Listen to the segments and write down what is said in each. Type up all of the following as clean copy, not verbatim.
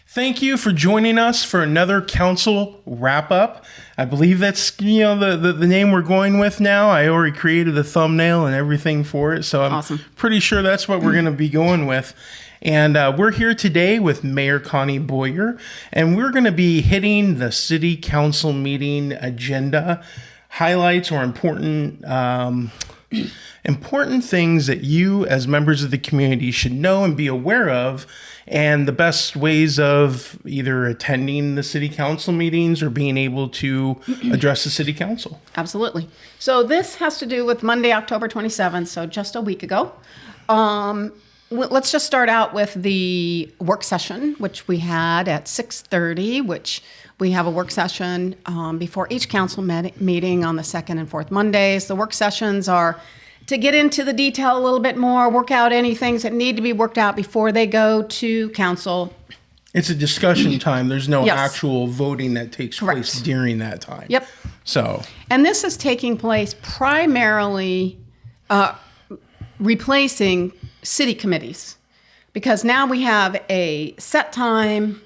Thank you for joining us for another council wrap-up. I believe that's the name we're going with now. I already created a thumbnail and everything for it, so I'm Awesome. pretty sure that's what we're going to be going with. And we're here today with Mayor Connie Boyer, and we're going to be hitting the city council meeting agenda, highlights or important things that you as members of the community should know and be aware of, and the best ways of either attending the city council meetings or being able to address the city council. Absolutely. So this has to do with Monday, October 27th, so just a week ago. Let's just start out with the work session, which we had at 6:30, which we have a work session before each council meeting on the second and fourth Mondays. The work sessions are to get into the detail a little bit more, work out any things that need to be worked out before they go to council. It's a discussion time. There's no Yes. actual voting that takes place during that time. Yep. So, And this is taking place primarily replacing city committees, because now we have a set time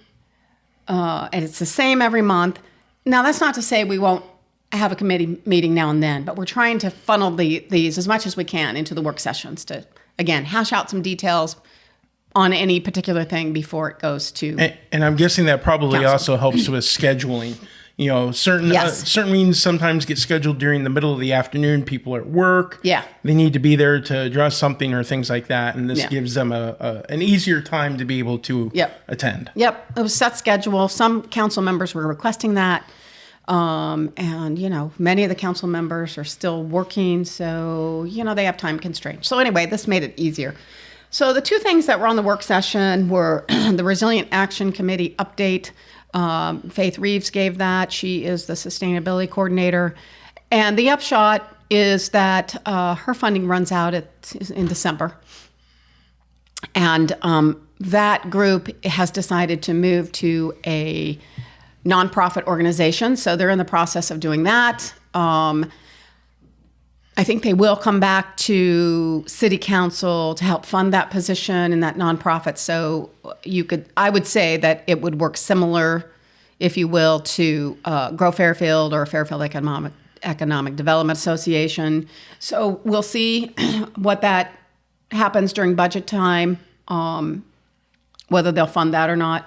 and it's the same every month. Now, that's not to say we won't have a committee meeting now and then, but we're trying to funnel these as much as we can into the work sessions to, again, hash out some details on any particular thing before it goes to and I'm guessing that probably council. also helps with scheduling. You know, certain meetings sometimes get scheduled during the middle of the afternoon. People are at work. Yeah. They need to be there to address something or things like that. And this Yeah. gives them an easier time to be able to Yep. attend. Yep, it was set schedule. Some council members were requesting that. And, many of the council members are still working, so, they have time constraints. So anyway, this made it easier. So the two things that were on the work session were the Resilient Action Committee update. Faith Reeves gave that. She is the sustainability coordinator. And the upshot is that her funding runs out in December. And that group has decided to move to a nonprofit organization. So they're in the process of doing that. I think they will come back to city council to help fund that position in that nonprofit. So I would say that it would work similar, if you will, to Grow Fairfield or Fairfield Economic Development Association. So we'll see what that happens during budget time, whether they'll fund that or not.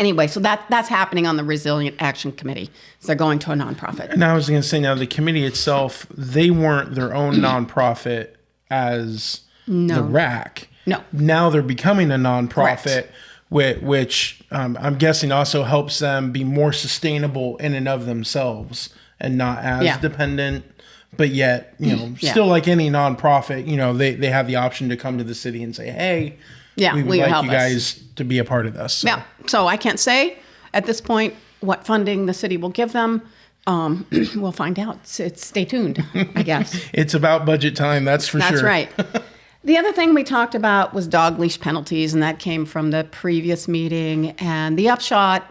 Anyway, so that's happening on the Resilient Action Committee. So they're going to a nonprofit. And I was going to say, now the committee itself, they weren't their own nonprofit as the RAC. No. Now they're becoming a nonprofit, Correct. which I'm guessing also helps them be more sustainable in and of themselves and not as dependent. But yet, still like any nonprofit, they have the option to come to the city and say, hey, we would like you guys to be a part of this. So. Yeah. So I can't say at this point what funding the city will give them. We'll find out. Stay tuned, I guess. It's about budget time, that's for sure. That's right. The other thing we talked about was dog leash penalties, and that came from the previous meeting. And the upshot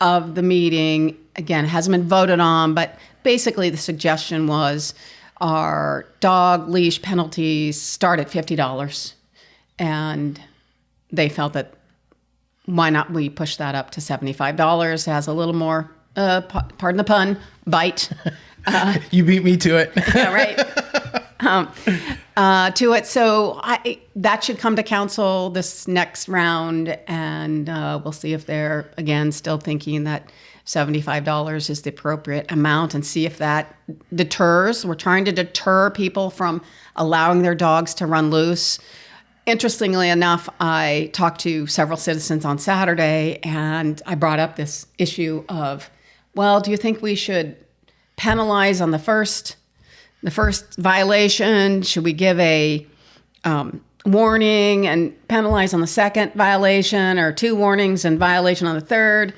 of the meeting, again, hasn't been voted on, but basically the suggestion was our dog leash penalties start at $50. And they felt that why not we push that up to $75? It has a little more, pardon the pun, bite. You beat me to it. Yeah, right. To it. So that should come to council this next round, and we'll see if they're, again, still thinking that $75 is the appropriate amount, and see if that deters. We're trying to deter people from allowing their dogs to run loose. Interestingly enough, I talked to several citizens on Saturday, and I brought up this issue of, well, do you think we should penalize on the first violation? Should we give a warning and penalize on the second violation, or 2 warnings and violation on the third?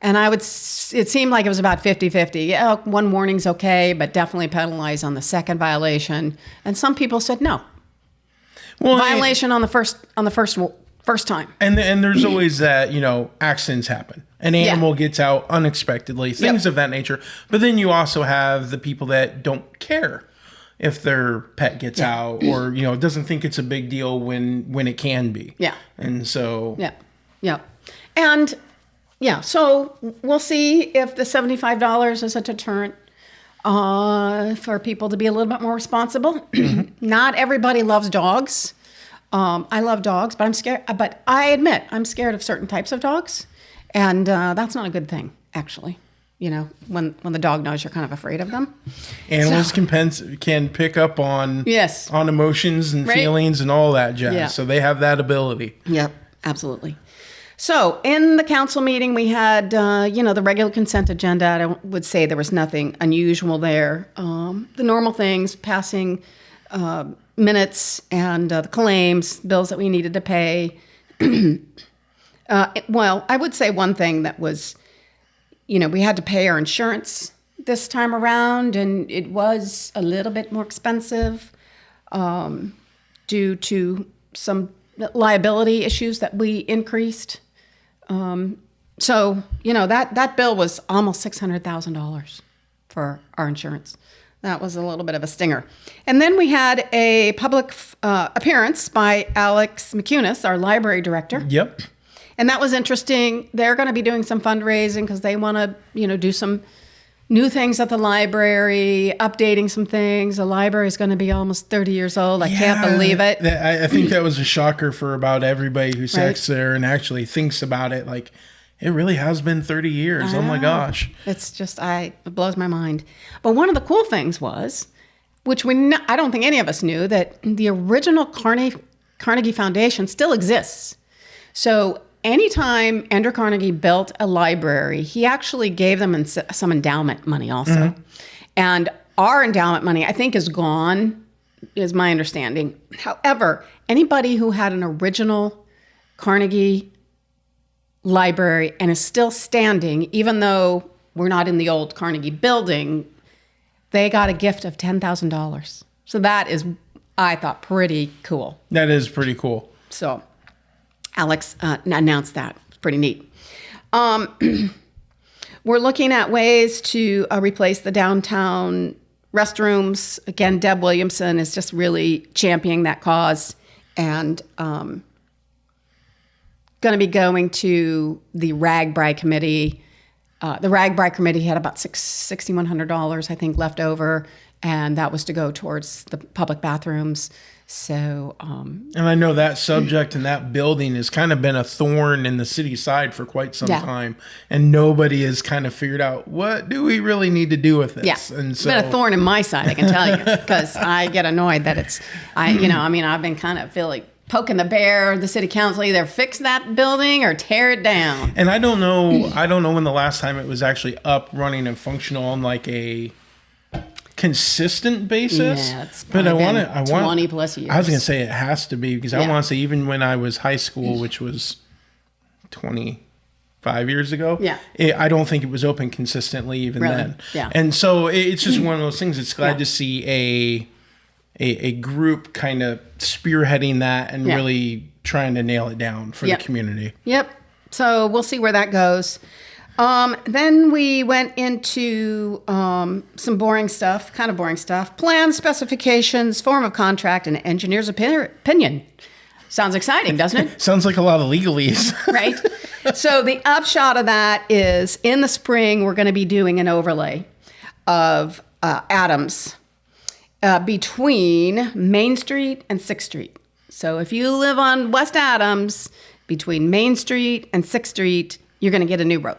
And it seemed like it was about 50-50. Yeah, 1 warning's okay, but definitely penalize on the second violation. And some people said no. Well, violation on the first time. And there's always that, accidents happen. An animal gets out unexpectedly, things of that nature. But then you also have the people that don't care if their pet gets out, or, doesn't think it's a big deal when it can be. Yeah. And so. Yeah. And yeah, so we'll see if the $75 is a deterrent for people to be a little bit more responsible. Not everybody loves dogs. I love dogs, but I'm scared. But I admit I'm scared of certain types of dogs, and that's not a good thing, actually. You know, when the dog knows you're kind of afraid of them. Animals can pick up on on emotions and feelings and all that jazz. Yeah. So they have that ability. Yep, absolutely. So in the council meeting, we had, the regular consent agenda. I would say there was nothing unusual there. The normal things, passing minutes and the claims, bills that we needed to pay. Well, I would say one thing that was, we had to pay our insurance this time around, and it was a little bit more expensive due to some liability issues that we increased. So, that bill was almost $600,000 for our insurance. That was a little bit of a stinger. And then we had a public appearance by Alex McCunis, our library director. Yep. And that was interesting. They're going to be doing some fundraising because they want to, do some new things at the library, updating some things. The library is going to be almost 30 years old. I can't believe it. I think that was a shocker for about everybody who sits there and actually thinks about it. Like, it really has been 30 years. Oh my gosh. It's just, it blows my mind. But one of the cool things was, which I don't think any of us knew, that the original Carnegie Foundation still exists. So anytime Andrew Carnegie built a library, he actually gave them some endowment money also. Mm-hmm. And our endowment money, I think, is gone, is my understanding. However, anybody who had an original Carnegie library and is still standing, even though we're not in the old Carnegie building, they got a gift of $10,000. So that is, I thought, pretty cool. That is pretty cool. So Alex announced that. It's pretty neat. We're looking at ways to replace the downtown restrooms. Again, Deb Williamson is just really championing that cause, and going to be going to the RAGBRAI committee. The RAGBRAI committee had about $6,100, I think, left over, and that was to go towards the public bathrooms. So, and I know that subject and that building has kind of been a thorn in the city side for quite some time, and nobody has kind of figured out, what do we really need to do with this? Yeah, and so, it's been a thorn in my side, I can tell you, because I get annoyed that I've been kind of feeling poking the bear. The city council either fix that building or tear it down. And I don't know when the last time it was actually up, running, and functional on like a consistent basis. Yeah, it's but I want 20 plus years. I was gonna say it has to be, because I want to say even when I was high school, which was 25 years ago, I don't think it was open consistently even then. Yeah. And so it's just one of those things. It's glad to see a group kind of spearheading that and really trying to nail it down for the community. Yep. So we'll see where that goes. Then we went into some boring stuff, kind of boring stuff. Plans, specifications, form of contract, and engineer's opinion. Sounds exciting, doesn't it? Sounds like a lot of legalese. Right? So the upshot of that is, in the spring, we're going to be doing an overlay of Adams between Main Street and 6th Street. So if you live on West Adams, between Main Street and 6th Street, you're going to get a new road.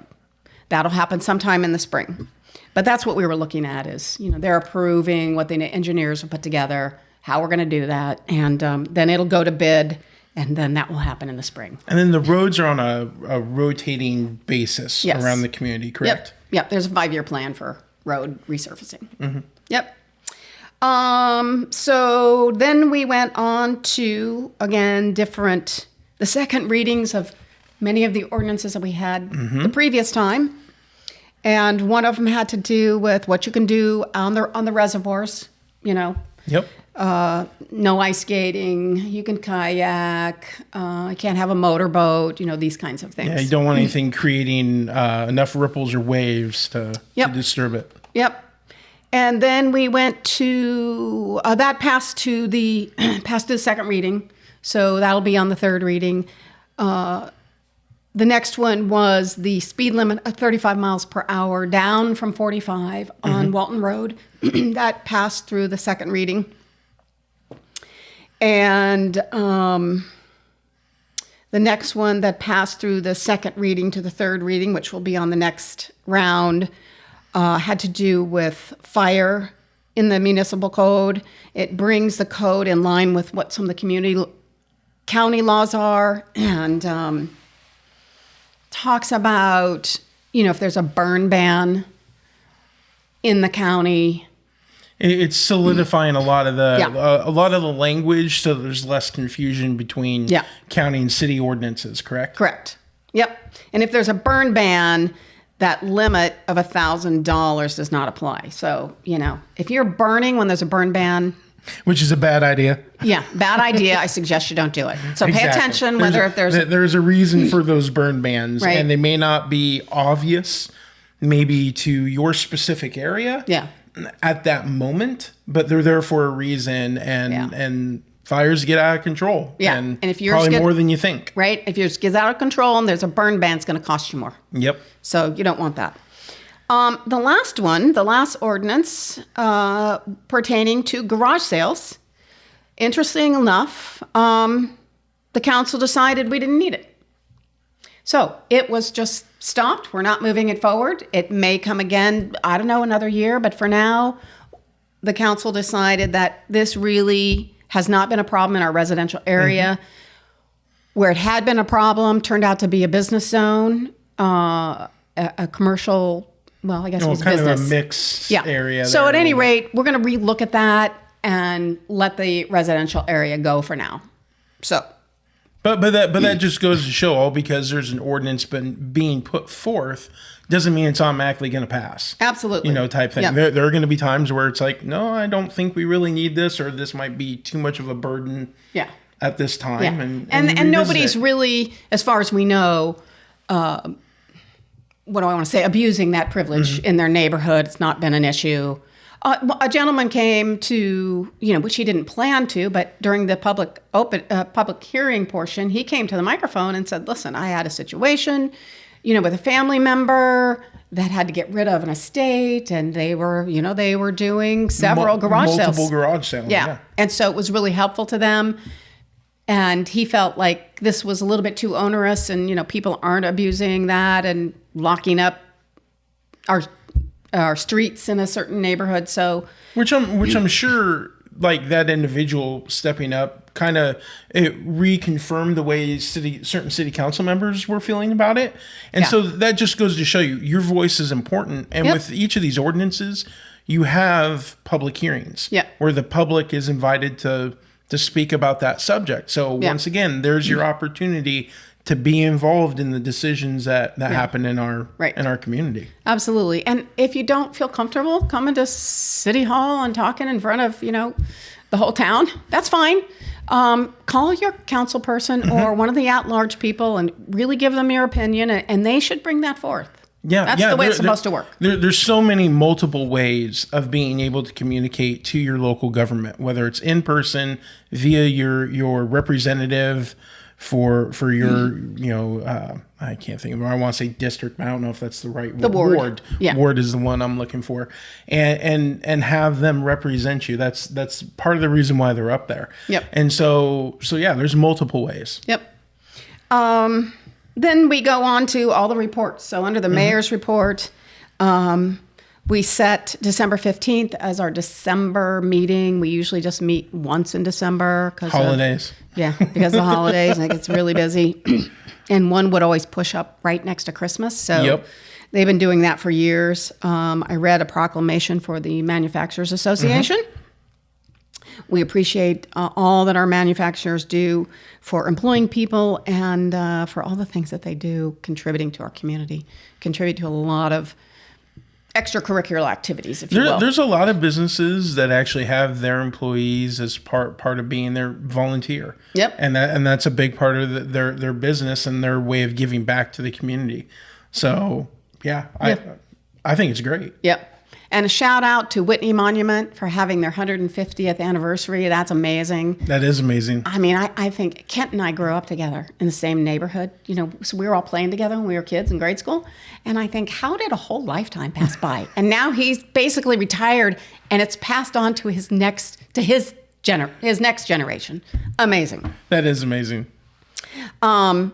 That'll happen sometime in the spring. But that's what we were looking at is, they're approving what the engineers will put together, how we're going to do that. And then it'll go to bid, and then that will happen in the spring. And then the roads are on a rotating basis around the community, correct? Yep. There's a 5-year plan for road resurfacing. Mm-hmm. Yep. So then we went on to, again, the second readings of many of the ordinances that we had the previous time. And one of them had to do with what you can do on the reservoirs, Yep. No ice skating, you can kayak, you can't have a motorboat, these kinds of things. Yeah, you don't want anything creating enough ripples or waves to disturb it. Yep. And then we went to, that passed to the second reading. So that'll be on the third reading. The next one was the speed limit of 35 miles per hour down from 45 on Walton Road. That passed through the second reading. And the next one that passed through the second reading to the third reading, which will be on the next round, had to do with fire in the municipal code. It brings the code in line with what some of the county laws are, and talks about, if there's a burn ban in the county. It's solidifying a lot of the language, so there's less confusion between county and city ordinances. Correct. Correct. Yep. And if there's a burn ban, that limit of $1,000 does not apply. So if you're burning when there's a burn ban, which is a bad idea. Yeah, bad idea. I suggest you don't do it. So pay attention whether there's a reason for those burn bans, right, and they may not be obvious, maybe to your specific area. Yeah. At that moment, but they're there for a reason, and fires get out of control. Yeah, and if yours probably more than you think. Right, if yours gets out of control and there's a burn ban, it's going to cost you more. Yep. So you don't want that. The last ordinance pertaining to garage sales. Interesting enough, the council decided we didn't need it. So it was just stopped. We're not moving it forward. It may come again, I don't know, another year. But for now, the council decided that this really has not been a problem in our residential area. Where it had been a problem turned out to be a business zone, a commercial, well, I guess it was kind business. Of a mixed area. So at any rate, we're going to relook at that and let the residential area go for now. So. But that just goes to show, all because there's an ordinance being put forth doesn't mean it's automatically going to pass. Absolutely. Type thing. Yeah. There are going to be times where it's like, no, I don't think we really need this, or this might be too much of a burden. Yeah. At this time. Yeah. And nobody's really, as far as we know, what do I want to say, abusing that privilege in their neighborhood. It's not been an issue. A gentleman came to, which he didn't plan to, but during the public hearing portion, he came to the microphone and said, listen, I had a situation, with a family member that had to get rid of an estate, and they were doing several garage sales. Multiple garage sales. Yeah. And so it was really helpful to them. And he felt like this was a little bit too onerous, and, people aren't abusing that and locking up our streets in a certain neighborhood. So, which I'm sure, like, that individual stepping up kind of reconfirmed the way certain city council members were feeling about it. And so that just goes to show you your voice is important. And with each of these ordinances, you have public hearings where the public is invited to speak about that subject. So once again, there's your opportunity to be involved in the decisions that happen in our community. Absolutely. And if you don't feel comfortable coming to City Hall and talking in front of, the whole town, that's fine. Call your council person or one of the at-large people and really give them your opinion, and they should bring that forth. Yeah, that's the way it's supposed to work. There's so many multiple ways of being able to communicate to your local government, whether it's in person, via your representative, for your I can't think of it. I want to say district, but I don't know if that's the right word. Ward. Yeah. Ward is the one I'm looking for, and have them represent you. That's part of the reason why they're up there. Yep. And so there's multiple ways. Yep. Then we go on to all the reports. So under the mayor's report, we set December 15th as our December meeting. We usually just meet once in December. Holidays. Because of the holidays. It gets really busy. And one would always push up right next to Christmas. So they've been doing that for years. I read a proclamation for the Manufacturers Association. We appreciate all that our manufacturers do for employing people and for all the things that they do contributing to our community, contribute to a lot of extracurricular activities, if you will. There's a lot of businesses that actually have their employees as part of being their volunteer. Yep. And that's a big part of their business and their way of giving back to the community. So, I think it's great. Yep. And a shout out to Whitney Monument for having their 150th anniversary. That's amazing. That is amazing. I mean, I think Kent and I grew up together in the same neighborhood. You know, so we were all playing together when we were kids in grade school. And I think, how did a whole lifetime pass by? And now he's basically retired, and it's passed on to his next generation. Amazing. That is amazing. So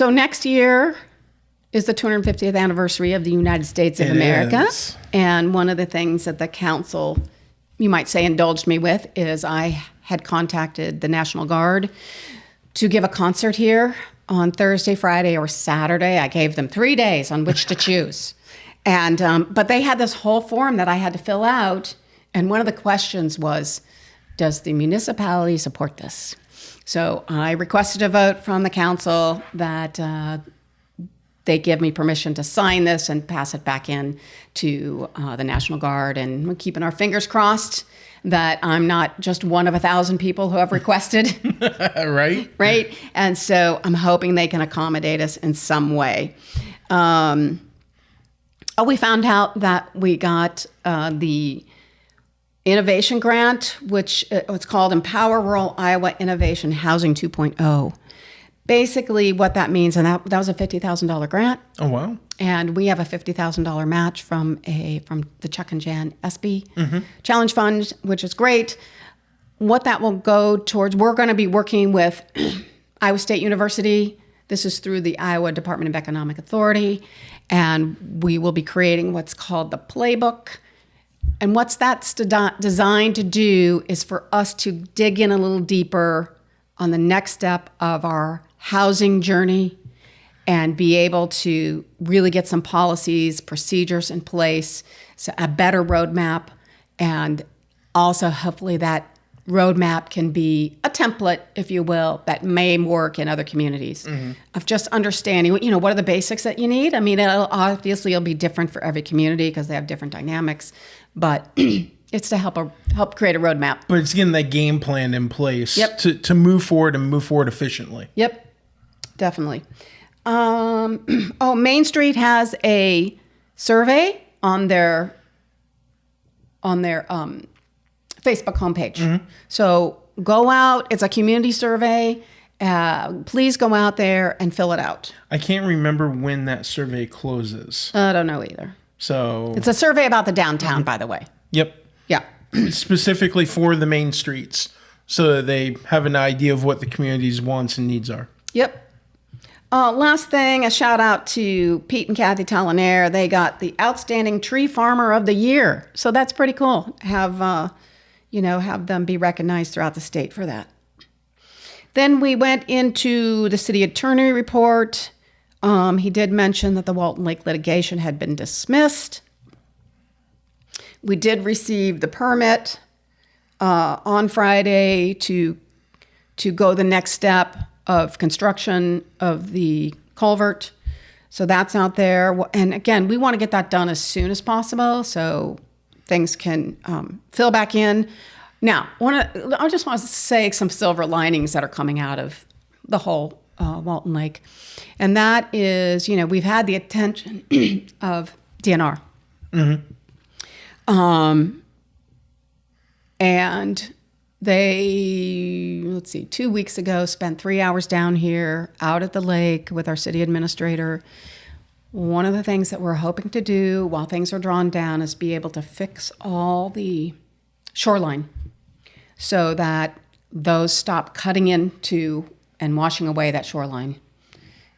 next year is the 250th anniversary of the United States of America. Is. And one of the things that the council, you might say, indulged me with is I had contacted the National Guard to give a concert here on Thursday, Friday, or Saturday. I gave them 3 days on which to choose. And but they had this whole form that I had to fill out. And one of the questions was, does the municipality support this? So I requested a vote from the council that they give me permission to sign this and pass it back in to the National Guard. And we're keeping our fingers crossed that I'm not just one of 1,000 people who have requested. Right? Right? And so I'm hoping they can accommodate us in some way. We found out that we got the innovation grant, which it's called Empower Rural Iowa Innovation Housing 2.0. Basically what that means, and that was a $50,000 grant. Oh, wow. And we have a $50,000 match from the Chuck and Jan SB Challenge Fund, which is great. What that will go towards, we're going to be working with Iowa State University. This is through the Iowa Department of Economic Authority. And we will be creating what's called the playbook. And what's that's designed to do is for us to dig in a little deeper on the next step of our housing journey and be able to really get some policies, procedures in place, so a better roadmap, and also hopefully that roadmap can be a template, if you will, that may work in other communities of just understanding, you know, what are the basics that you need? I mean, it'll be different for every community because they have different dynamics, but it's to help create a roadmap. But it's getting that game plan in place to move forward and move forward efficiently. Yep, definitely. Main Street has a survey on their Facebook homepage. So go out. It's a community survey. Please go out there and fill it out. I can't remember when that survey closes. I don't know either. So it's a survey about the downtown, by the way. Yep. Yeah. Specifically for the main streets, so that they have an idea of what the community's wants and needs are. Yep. Last thing, a shout out to Pete and Kathy Talanair. They got the Outstanding Tree Farmer of the Year. So that's pretty cool. Have them be recognized throughout the state for that. Then we went into the city attorney report. He did mention that the Walton Lake litigation had been dismissed. We did receive the permit on Friday to go the next step of construction of the culvert. So that's out there. And again, we want to get that done as soon as possible so things can fill back in. Now, I just want to say some silver linings that are coming out of the whole Walton Lake. And that is, we've had the attention of DNR. And they, 2 weeks ago, spent 3 hours down here out at the lake with our city administrator. One of the things that we're hoping to do while things are drawn down is be able to fix all the shoreline so that those stop cutting into and washing away that shoreline.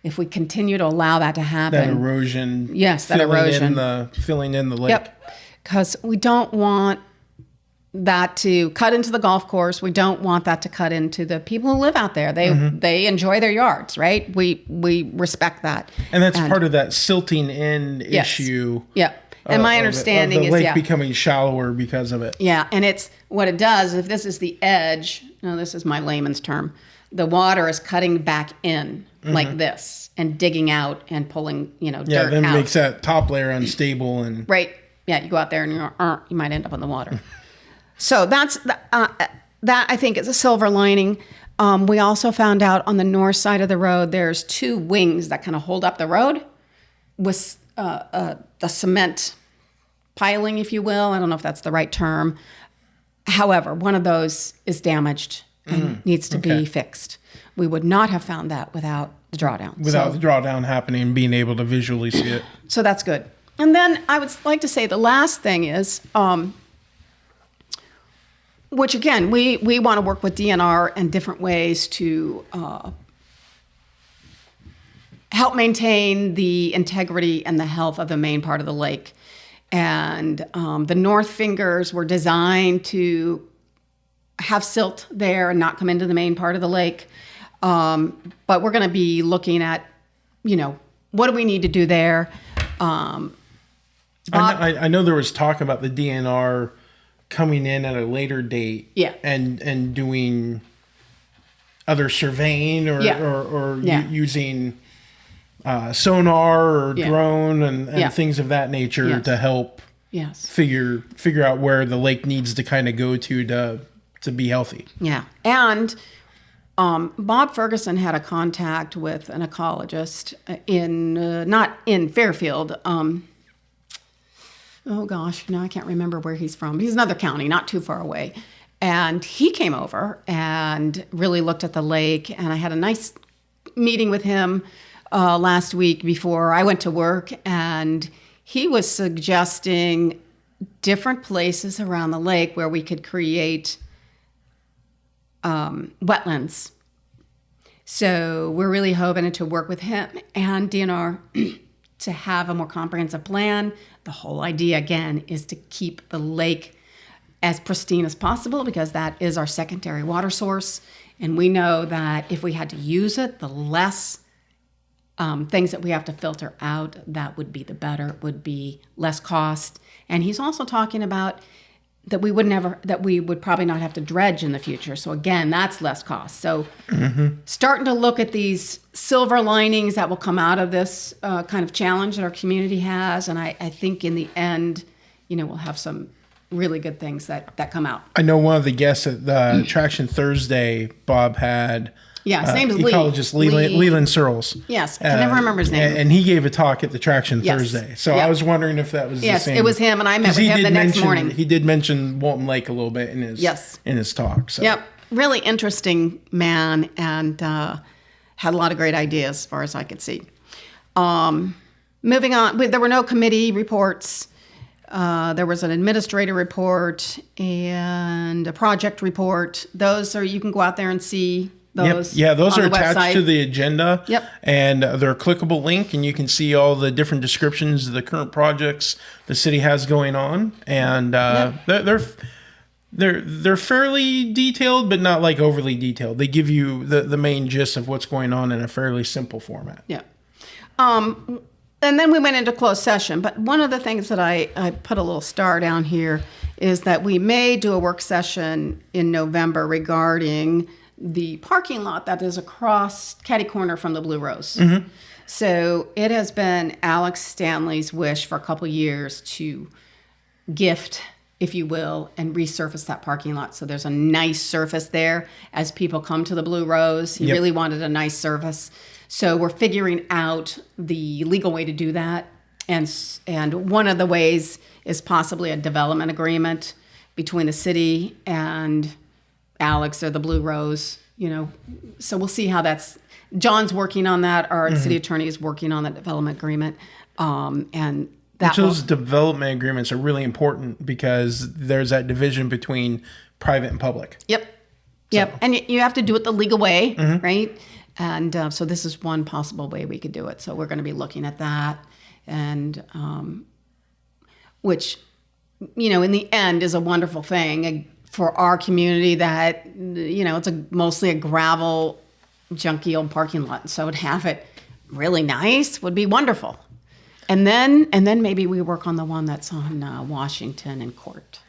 If we continue to allow that to happen. That erosion. Yes, that erosion. Filling in the lake. Yep. Because we don't want that to cut into the golf course. We don't want that to cut into the people who live out there. They enjoy their yards, right? We respect that. And that's part of that silting in issue. Yeah. And my understanding of the is lake becoming shallower because of it. Yeah, and it's what it does, if this is the edge, this is my layman's term, the water is cutting back in like this and digging out and pulling, dirt out. Yeah, then makes that top layer unstable and right. Yeah, you go out there and you might end up in the water. So that's that I think is a silver lining. We also found out on the north side of the road, there's two wings that kind of hold up the road with the cement piling, if you will. I don't know if that's the right term. However, one of those is damaged and needs to be fixed. We would not have found that without the drawdown. Without the drawdown happening and being able to visually see it. So that's good. And then I would like to say the last thing is, which again, we want to work with DNR in different ways to help maintain the integrity and the health of the main part of the lake. And the north fingers were designed to have silt there and not come into the main part of the lake. But we're going to be looking at, what do we need to do there? I know there was talk about the DNR coming in at a later date, and doing other surveying or using sonar or drone and things of that nature to help figure out where the lake needs to kind of go to be healthy. Yeah, and Bob Ferguson had a contact with an ecologist not in Fairfield. Oh gosh, I can't remember where he's from. He's another county, not too far away. And he came over and really looked at the lake. And I had a nice meeting with him last week before I went to work. And he was suggesting different places around the lake where we could create wetlands. So we're really hoping to work with him and DNR to have a more comprehensive plan. The whole idea, again, is to keep the lake as pristine as possible because that is our secondary water source. And we know that if we had to use it, the less things that we have to filter out, that would be the better. It would be less cost. And he's also talking about that we would probably not have to dredge in the future. So again, that's less cost. So starting to look at these silver linings that will come out of this kind of challenge that our community has. And I think in the end, we'll have some really good things that come out. I know one of the guests at the Attraction Thursday, Bob had his name is ecologist Leland Searles. Yes, I can never remember his name. And he gave a talk at the Attraction Thursday. So I was wondering if that was the same. Yes, it was him, and I met with him the next morning. He did mention Walton Lake a little bit in his talk. So. Yep, really interesting man, and had a lot of great ideas as far as I could see. Moving on, there were no committee reports. There was an administrator report and a project report. You can go out there and see those. Yep. Yeah, those are attached website. to the agenda. Yep. And they're a clickable link, and you can see all the different descriptions of the current projects the city has going on. And they're fairly detailed, but not like overly detailed. They give you the main gist of what's going on in a fairly simple format. Yeah. And then we went into closed session. But one of the things that I put a little star down here is that we may do a work session in November regarding the parking lot that is across catty corner from the Blue Rose. Mm-hmm. So it has been Alex Stanley's wish for a couple of years to gift, if you will, and resurface that parking lot. So there's a nice surface there as people come to the Blue Rose. He really wanted a nice surface. So we're figuring out the legal way to do that. And one of the ways is possibly a development agreement between the city and Alex or the Blue Rose, So we'll see how that's. John's working on that. Our city attorney is working on that development agreement. And those development agreements are really important because there's that division between private and public. Yep. And you have to do it the legal way, right? And so this is one possible way we could do it. So we're going to be looking at that, and which, in the end is a wonderful thing for our community that, it's mostly a gravel, junky old parking lot. So to have it really nice would be wonderful. And then maybe we work on the one that's on Washington and Court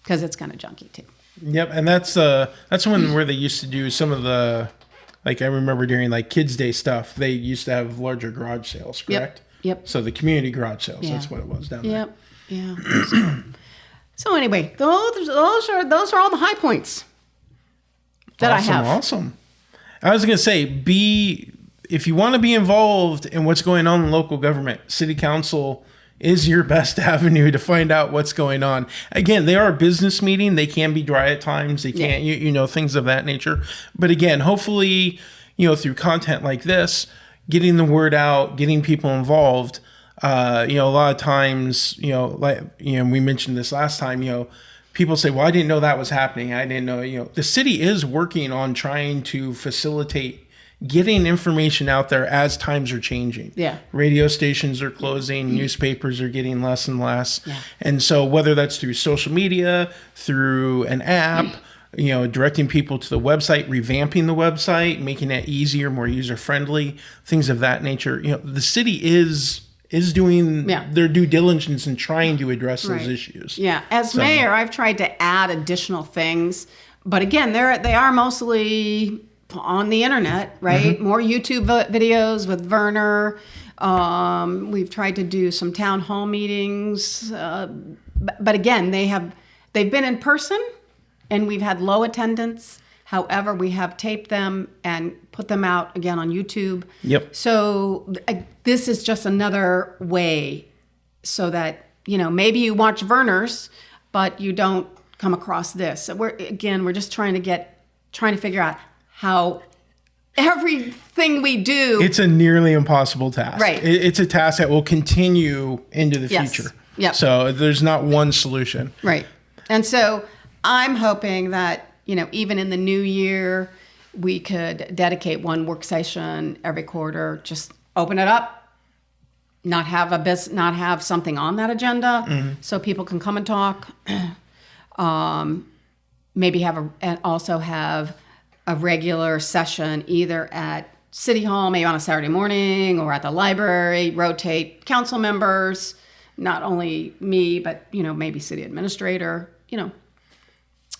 because it's kind of junky too. Yep, and that's one where they used to do some of the. Like I remember during like Kids Day stuff, they used to have larger garage sales, correct? Yep. So the community garage sales, that's what it was down there. Yeah. So anyway, those are all the high points that I have. Awesome. I was gonna say, if you want to be involved in what's going on in local government, city council is your best avenue to find out what's going on. Again, they are a business meeting. They can be dry at times. They can't, you know, things of that nature. But again, hopefully, you know, through content like this, getting the word out, getting people involved, you know, a lot of times, you know, like, you know, we mentioned this last time, you know, people say, well, I didn't know that was happening. I didn't know, you know, the city is working on trying to facilitate getting information out there as times are changing. Yeah. Radio stations are closing, newspapers are getting less and less. Yeah. And so whether that's through social media, through an app, you know, directing people to the website, revamping the website, making it easier, more user-friendly, things of that nature. You know, the city is doing their due diligence and trying to address those issues. Yeah. As mayor, I've tried to add additional things, but again, they are mostly on the internet, right? Mm-hmm. More YouTube videos with Werner. We've tried to do some town hall meetings, but again, they've been in person, and we've had low attendance. However, we have taped them and put them out again on YouTube. Yep. So this is just another way, so that, you know, maybe you watch Werner's, but you don't come across this. So we're just trying to figure out how everything we do. It's a nearly impossible task. Right. It's a task that will continue into the future. Yep. So there's not one solution. Right. And so I'm hoping that, you know, even in the new year, we could dedicate one work session every quarter, just open it up, not have something on that agenda, so people can come and talk. Maybe also have a regular session either at City Hall, maybe on a Saturday morning, or at the library, rotate council members, not only me, but, you know, maybe city administrator, you know.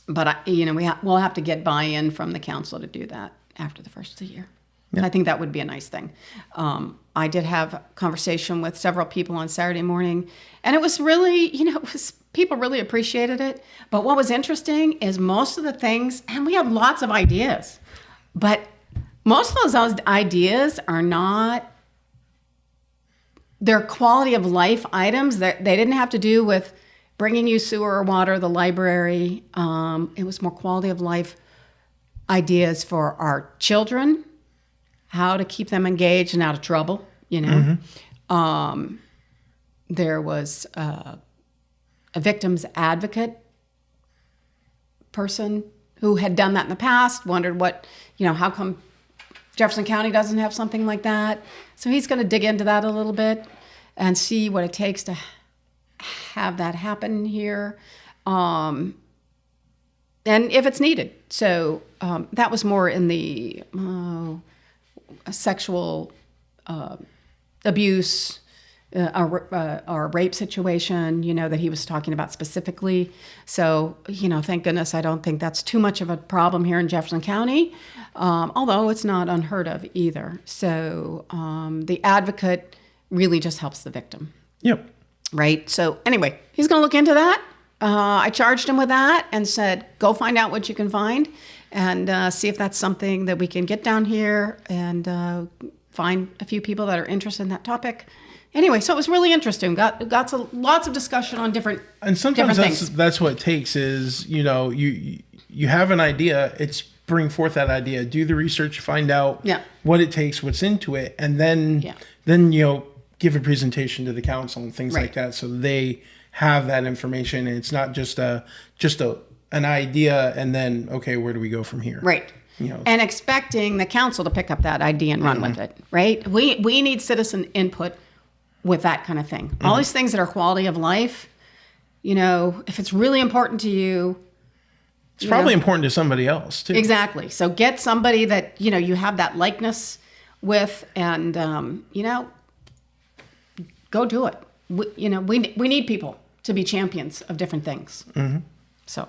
But, you know, we'll have to get buy-in from the council to do that after the first of the year. Yeah. I think that would be a nice thing. I did have a conversation with several people on Saturday morning, and it was really, you know, people really appreciated it. But what was interesting is most of the things, and we had lots of ideas, but most of those ideas are not, they're quality of life items. They didn't have to do with bringing you sewer or water, the library. It was more quality of life ideas for our children, how to keep them engaged and out of trouble, you know. Mm-hmm. There was a victim's advocate person who had done that in the past, wondered what, you know, how come Jefferson County doesn't have something like that. So he's going to dig into that a little bit and see what it takes to have that happen here, and if it's needed. So that was more in the sexual abuse or rape situation, you know, that he was talking about specifically. So, you know, thank goodness I don't think that's too much of a problem here in Jefferson County, although it's not unheard of either. So the advocate really just helps the victim. Yep. Right. So anyway, he's going to look into that. I charged him with that and said, go find out what you can find and see if that's something that we can get down here and find a few people that are interested in that topic. Anyway, so it was really interesting. Got lots of discussion on different and sometimes things. That's what it takes is, you know, you have an idea. It's bring forth that idea, do the research, find out what it takes, what's into it, and then you know, give a presentation to the council and things like that, so they have that information, and it's not just an idea and then, okay, where do we go from here? Right. You know, and expecting the council to pick up that idea and run with it. Right. We need citizen input with that kind of thing. All these things that are quality of life, you know, if it's really important to you, it's probably important to somebody else too. Exactly. So get somebody that, you know, you have that likeness with, and you know, go do it. We need people to be champions of different things. So.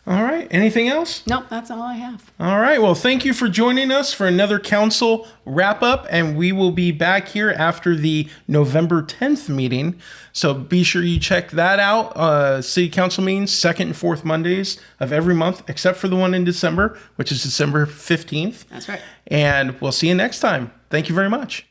All right. Anything else? Nope, that's all I have. All right. Well, thank you for joining us for another council wrap up, and we will be back here after the November 10th meeting. So be sure you check that out. City council meetings, second and fourth Mondays of every month, except for the one in December, which is December 15th. That's right. And we'll see you next time. Thank you very much.